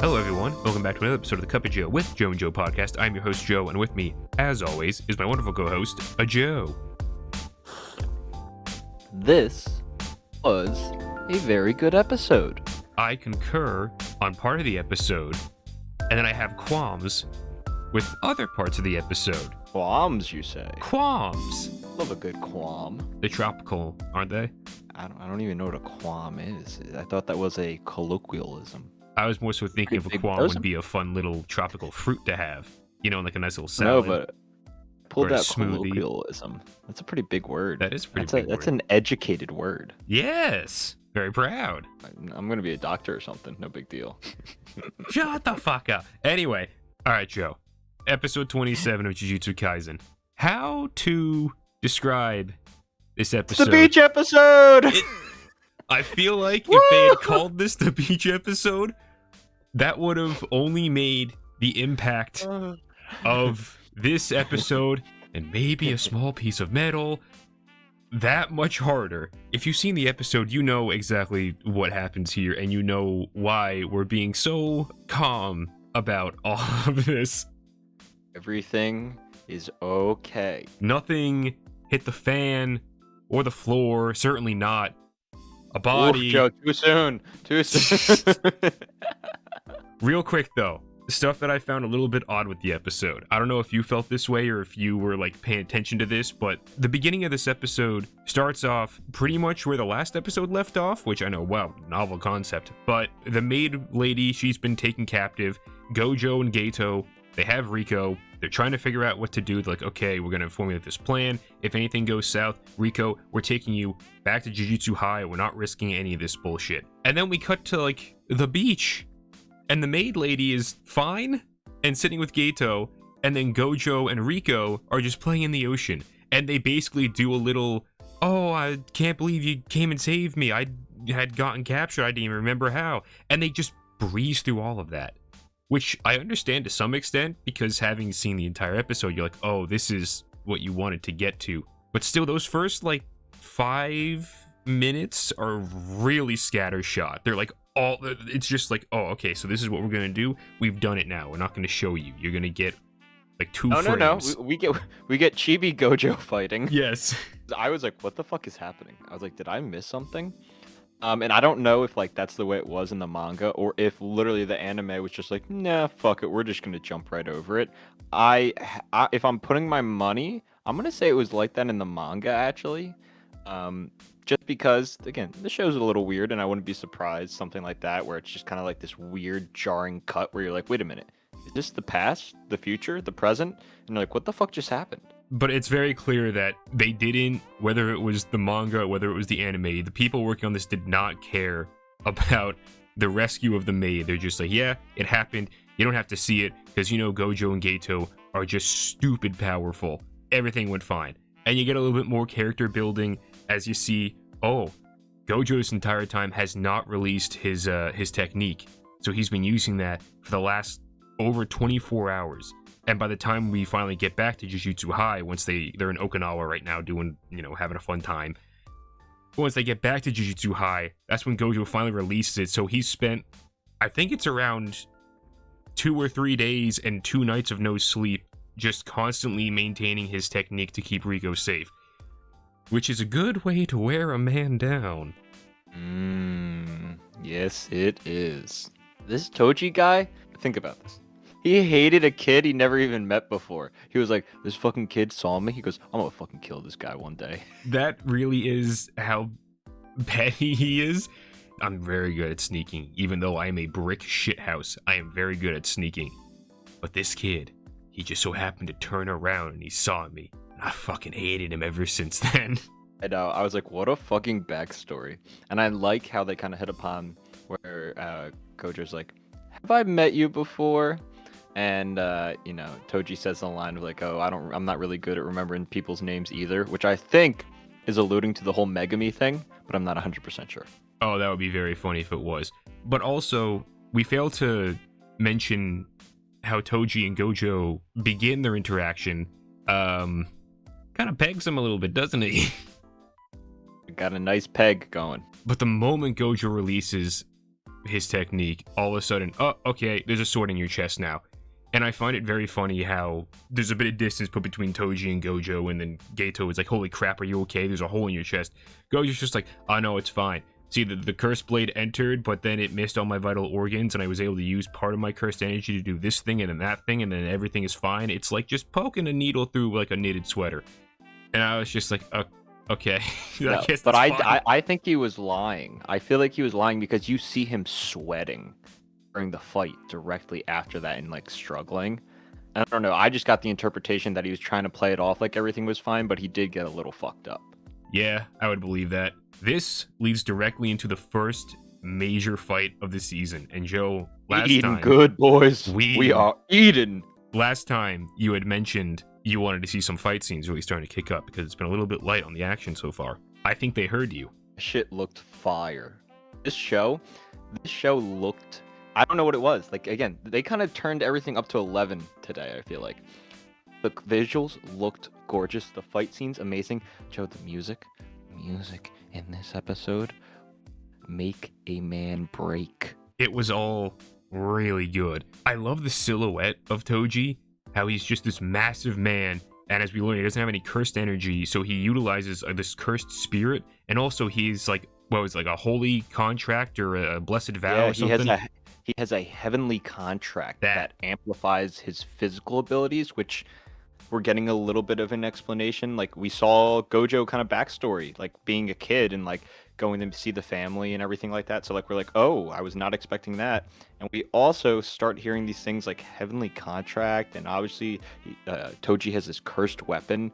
Hello everyone, welcome back to another episode of the Cup of Joe with Joe and Joe podcast. I'm your host Joe, and with me, as always, is my wonderful co-host, Joe. This was a very good episode. I concur on part of the episode, and then I have qualms with other parts of the episode. Qualms, you say? Qualms! Love a good qualm. They're tropical, aren't they? I don't even know what a qualm is. I thought that was a colloquialism. I was more so thinking of a qualm would be a fun little tropical fruit to have. You know, like a nice little salad. No, but pulled out smoothie. colloquialism. That's a pretty big word. That is a pretty big word. That's an educated word. Yes! Very proud. I'm going to be a doctor or something. No big deal. Shut the fuck up. Anyway, alright, Joe. Episode 27 of Jujutsu Kaisen. How to describe this episode? It's the beach episode! I feel like if they had called this the beach episode, that would have only made the impact of this episode and maybe a small piece of metal that much harder. If you've seen the episode, you know exactly what happens here, and you know why we're being so calm about all of this. Everything is okay. Nothing hit the fan or the floor, certainly not a body. Oof, Joe, too soon. Too soon. Real quick though, stuff that I found a little bit odd with the episode. I don't know if you felt this way or if you were like paying attention to this, but the beginning of this episode starts off pretty much where the last episode left off, which I know, wow, novel concept. But the maid lady, she's been taken captive. Gojo and Gato, they have Rico. They're trying to figure out what to do. They're like, okay, we're going to formulate this plan. If anything goes south, Rico, we're taking you back to Jujutsu High. We're not risking any of this bullshit. And then we cut to like the beach. And the maid lady is fine and sitting with Gato, and then Gojo and Rico are just playing in the ocean. And they basically do a little, oh, I can't believe you came and saved me. I had gotten captured. I didn't even remember how. And they just breeze through all of that, which I understand to some extent, because having seen the entire episode, you're like, oh, this is what you wanted to get to. But still, those first, like, 5 minutes are really scattershot. They're like, it's just like, oh, okay, so this is what we're gonna do. We've done it now. We're not gonna show you. You're gonna get like 2 frames. No. We get Chibi Gojo fighting. Yes. I was like, what the fuck is happening? I was like, did I miss something? And I don't know if like that's the way it was in the manga, or if literally the anime was just like, nah, fuck it, we're just gonna jump right over it. If I'm putting my money, I'm gonna say it was like that in the manga actually. Just because, again, the show's a little weird, and I wouldn't be surprised something like that, where it's just kind of like this weird, jarring cut where you're like, wait a minute, is this the past, the future, the present? And you're like, what the fuck just happened? But it's very clear that they didn't, whether it was the manga, whether it was the anime, the people working on this did not care about the rescue of the maid. They're just like, yeah, it happened. You don't have to see it, because you know Gojo and Gato are just stupid powerful. Everything went fine. And you get a little bit more character building as you see, oh, Gojo this entire time has not released his technique. So he's been using that for the last over 24 hours. And by the time we finally get back to Jujutsu High, once they're in Okinawa right now doing, having a fun time. Once they get back to Jujutsu High, that's when Gojo finally releases it. So he's spent, I think it's around 2 or 3 days and 2 nights of no sleep, just constantly maintaining his technique to keep Rico safe. Which is a good way to wear a man down. Yes, it is. This Toji guy, think about this. He hated a kid he never even met before. He was like, this fucking kid saw me. He goes, I'm gonna fucking kill this guy one day. That really is how petty he is. I'm very good at sneaking. Even though I am a brick shithouse, I am very good at sneaking. But this kid, he just so happened to turn around and he saw me. I fucking hated him ever since then. I know. I was like, what a fucking backstory. And I like how they kind of hit upon where Gojo's like, have I met you before? And, Toji says the line of like, oh, I'm not really good at remembering people's names either, which I think is alluding to the whole Megami thing, but I'm not 100% sure. Oh, that would be very funny if it was. But also, we failed to mention how Toji and Gojo begin their interaction. Kind of pegs him a little bit, doesn't he? Got a nice peg going. But the moment Gojo releases his technique, all of a sudden, oh, okay, there's a sword in your chest now. And I find it very funny how there's a bit of distance put between Toji and Gojo, and then Geto is like, holy crap, are you okay? There's a hole in your chest. Gojo's just like, oh no, it's fine. See, the cursed blade entered, but then it missed all my vital organs, and I was able to use part of my cursed energy to do this thing and then that thing, and then everything is fine. It's like just poking a needle through like a knitted sweater. And I was just like, okay. No, guess but that's fine. I think he was lying. I feel like he was lying because you see him sweating during the fight directly after that and like struggling. I don't know. I just got the interpretation that he was trying to play it off like everything was fine, but he did get a little fucked up. Yeah, I would believe that. This leads directly into the first major fight of the season. And Joe, last Eating time, good, boys. We are eating. last time you had mentioned you wanted to see some fight scenes really starting to kick up because it's been a little bit light on the action so far. I think they heard you. Shit looked fire. This show looked, I don't know what it was. Like, again, they kind of turned everything up to 11 today, I feel like. The visuals looked gorgeous. The fight scenes, amazing. Joe, the music in this episode make a man break. It was all really good. I love the silhouette of Toji, how he's just this massive man, and as we learn, he doesn't have any cursed energy, so he utilizes this cursed spirit, and also he's like, what was it, like a holy contract or a blessed vow or something? He has a heavenly contract that amplifies his physical abilities, which we're getting a little bit of an explanation. Like, we saw Gojo kind of backstory, like being a kid and like going to see the family and everything like that. So like, we're like, oh, I was not expecting that. And we also start hearing these things like heavenly contract, and obviously Toji has this cursed weapon.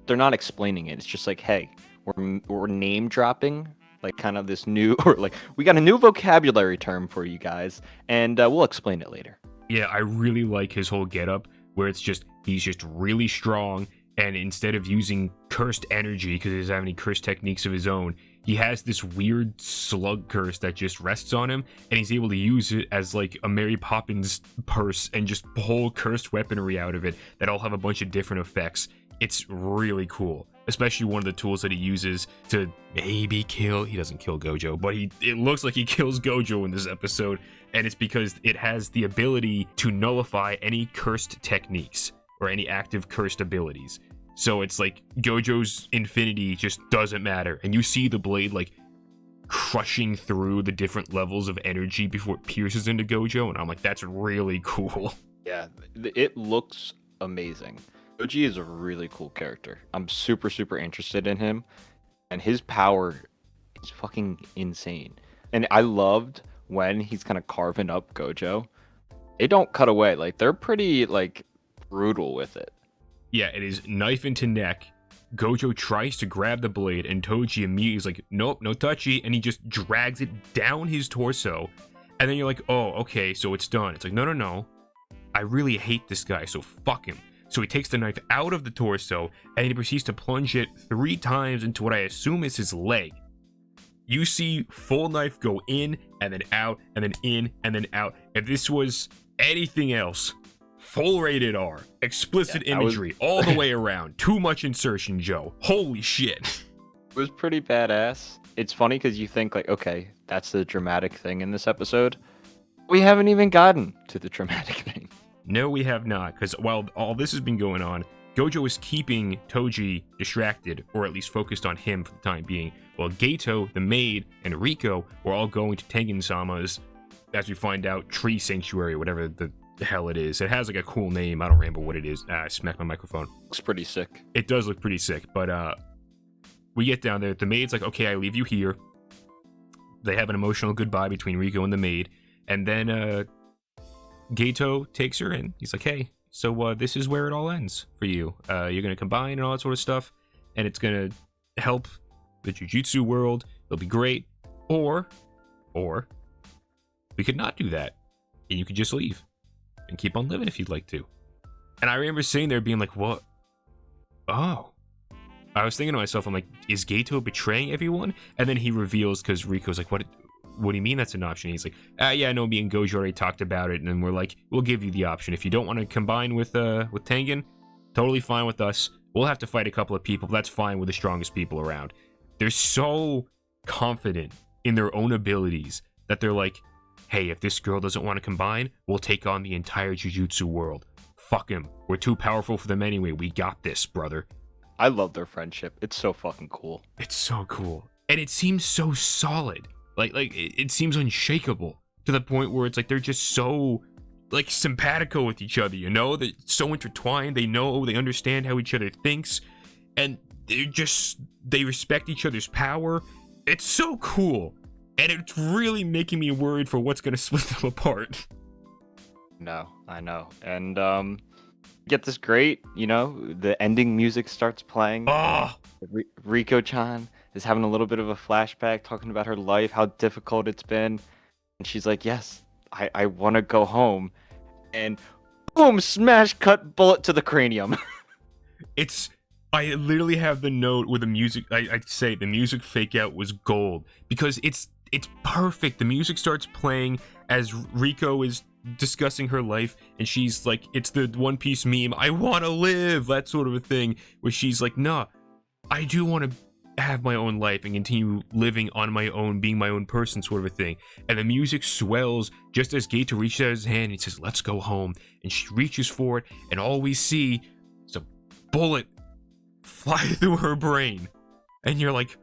They're not explaining it. It's just like, hey, we're name dropping like kind of this new, or like, we got a new vocabulary term for you guys, and we'll explain it later. Yeah, I really like his whole getup, where it's just, he's just really strong, and instead of using cursed energy, because he doesn't have any cursed techniques of his own, he has this weird slug curse that just rests on him, and he's able to use it as like a Mary Poppins purse and just pull cursed weaponry out of it that all have a bunch of different effects. It's really cool, especially one of the tools that he uses to maybe kill, he doesn't kill Gojo, but it looks like he kills Gojo in this episode, and it's because it has the ability to nullify any cursed techniques or any active cursed abilities. So it's like Gojo's infinity just doesn't matter, and you see the blade like crushing through the different levels of energy before it pierces into Gojo, and I'm like, that's really cool. Yeah, it looks amazing. Toji is a really cool character. I'm super, super interested in him, and his power is fucking insane. And I loved when he's kind of carving up Gojo. They don't cut away. Like, they're pretty, like, brutal with it. Yeah, it is knife into neck. Gojo tries to grab the blade, and Toji immediately is like, nope, no touchy, and he just drags it down his torso. And then you're like, oh, okay, so it's done. It's like, no. I really hate this guy, so fuck him. So he takes the knife out of the torso, and he proceeds to plunge it 3 times into what I assume is his leg. You see full knife go in, and then out, and then in, and then out. If this was anything else, full rated R, explicit imagery, all the way around. Too much insertion, Joe. Holy shit. It was pretty badass. It's funny because you think, like, okay, that's the dramatic thing in this episode. We haven't even gotten to the dramatic thing. No, we have not, because while all this has been going on, Gojo is keeping Toji distracted, or at least focused on him for the time being, while Geto, the maid, and Rico were all going to Tengen-sama's, as we find out, tree sanctuary, whatever the hell it is. It has like a cool name, I don't remember what it is. I smacked my microphone. Looks pretty sick. It does look pretty sick, but we get down there, the maid's like, okay, I leave you here. They have an emotional goodbye between Rico and the maid, and then Geto takes her in. He's like, hey, so this is where it all ends for you. You're going to combine and all that sort of stuff, and it's going to help the JUJUTSU world. It'll be great. Or we could not do that, and you could just leave and keep on living if you'd like to. And I remember sitting there being like, what? Oh. I was thinking to myself, I'm like, is Geto betraying everyone? And then he reveals, because Rico's like, what do you mean that's an option? And he's like, yeah, no, me and Gojo already talked about it, and then we're like, we'll give you the option. If you don't want to combine with Tengen, totally fine with us. We'll have to fight a couple of people, but that's fine with the strongest people around. They're so confident in their own abilities that they're like, hey, if this girl doesn't want to combine, we'll take on the entire Jujutsu world. Fuck him. We're too powerful for them anyway. We got this, brother. I love their friendship. It's so fucking cool. It's so cool. And it seems so solid. Like it seems unshakable to the point where it's like they're just so like simpatico with each other, you know? They're so intertwined. They know, they understand how each other thinks, and they respect each other's power. It's so cool. And it's really making me worried for what's gonna split them apart. No, I know. And get this great, you know, the ending music starts playing. Oh, Rico-chan is having a little bit of a flashback, talking about her life, how difficult it's been. And she's like, yes, I want to go home. And boom, smash cut, bullet to the cranium. I literally have the note with the music. I'd say the music fake out was gold because it's perfect. The music starts playing as Rico is discussing her life, and she's like, it's the One Piece meme, I want to live, that sort of a thing, where she's like, nah, I do want to have my own life and continue living on my own, being my own person, sort of a thing. And the music swells just as Gato reaches out his hand and he says, let's go home. And she reaches for it, and all we see is a bullet fly through her brain. And you're like,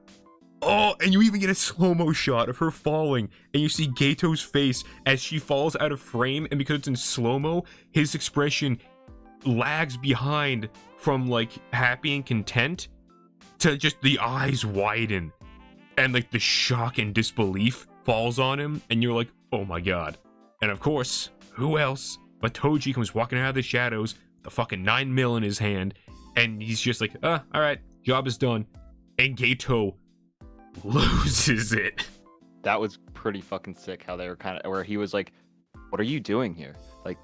oh, and you even get a slow-mo shot of her falling, and you see Gato's face as she falls out of frame, and because it's in slow-mo, his expression lags behind from like happy and content to just the eyes widen, and like the shock and disbelief falls on him, and you're like, oh my god. And of course, who else but Toji comes walking out of the shadows, the fucking 9 mil in his hand, and he's just like, alright, job is done. And Gato loses it. That was pretty fucking sick how they were kind of, where he was like, what are you doing here? Like,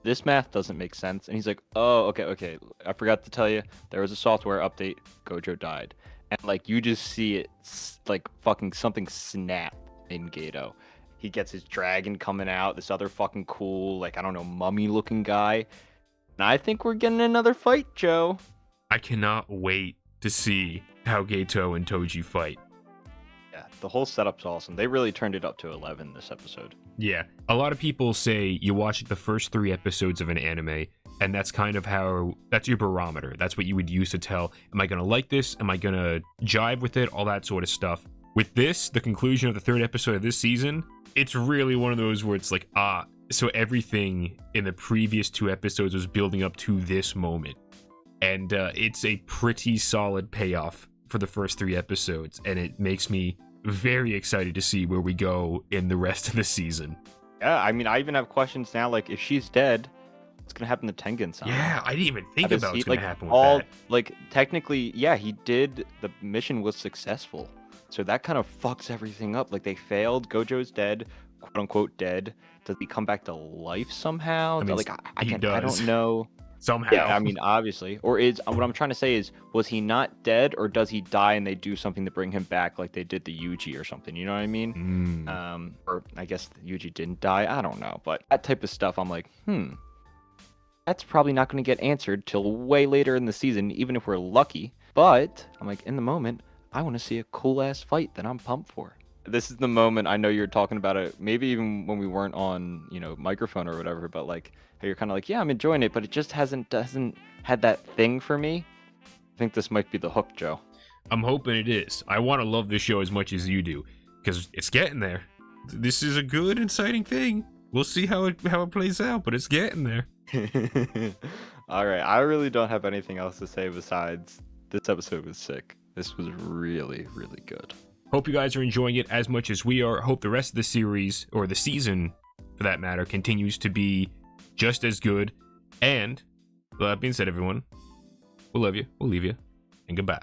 this math doesn't make sense. And he's like, oh, okay. I forgot to tell you, there was a software update. Gojo died. And like, you just see it like fucking something snap in Gato. He gets his dragon coming out, this other fucking cool, like, I don't know, mummy looking guy. And I think we're getting another fight, Joe. I cannot wait to see how Gato and Toji fight. Yeah, the whole setup's awesome. They really turned it up to 11 this episode. Yeah, a lot of people say you watch the first 3 episodes of an anime, and that's kind of that's your barometer. That's what you would use to tell, am I gonna like this? Am I gonna jive with it? All that sort of stuff. With this, the conclusion of the 3rd episode of this season, it's really one of those where it's like, so everything in the previous 2 episodes was building up to this moment. And it's a pretty solid payoff for the first 3 episodes, and it makes me very excited to see where we go in the rest of the season. Yeah, I mean, I even have questions now, like, if she's dead, what's gonna happen to Tengen-san? Yeah, I didn't even think about what's gonna happen with that. Like, technically, yeah, the mission was successful. So that kind of fucks everything up. Like, they failed, Gojo's dead, quote unquote dead. Does he come back to life somehow? I mean, like, I don't know. Somehow. Yeah, I mean, obviously. Or what I'm trying to say is, was he not dead, or does he die and they do something to bring him back, like they did the Yuji or something? You know what I mean? Or I guess Yuji didn't die. I don't know, but that type of stuff, I'm like, that's probably not going to get answered till way later in the season, even if we're lucky. But I'm like, in the moment, I want to see a cool ass fight that I'm pumped for. This is the moment, I know you're talking about it, maybe even when we weren't on, microphone or whatever, but like, how you're kind of like, yeah, I'm enjoying it, but it just doesn't had that thing for me. I think this might be the hook, Joe. I'm hoping it is. I want to love this show as much as you do, because it's getting there. This is a good, exciting thing. We'll see how it plays out, but it's getting there. All right, I really don't have anything else to say besides this episode was sick. This was really, really good. Hope you guys are enjoying it as much as we are. Hope the rest of the series, or the season for that matter, continues to be just as good. And, with that being said, everyone, we'll love you, we'll leave you, and goodbye.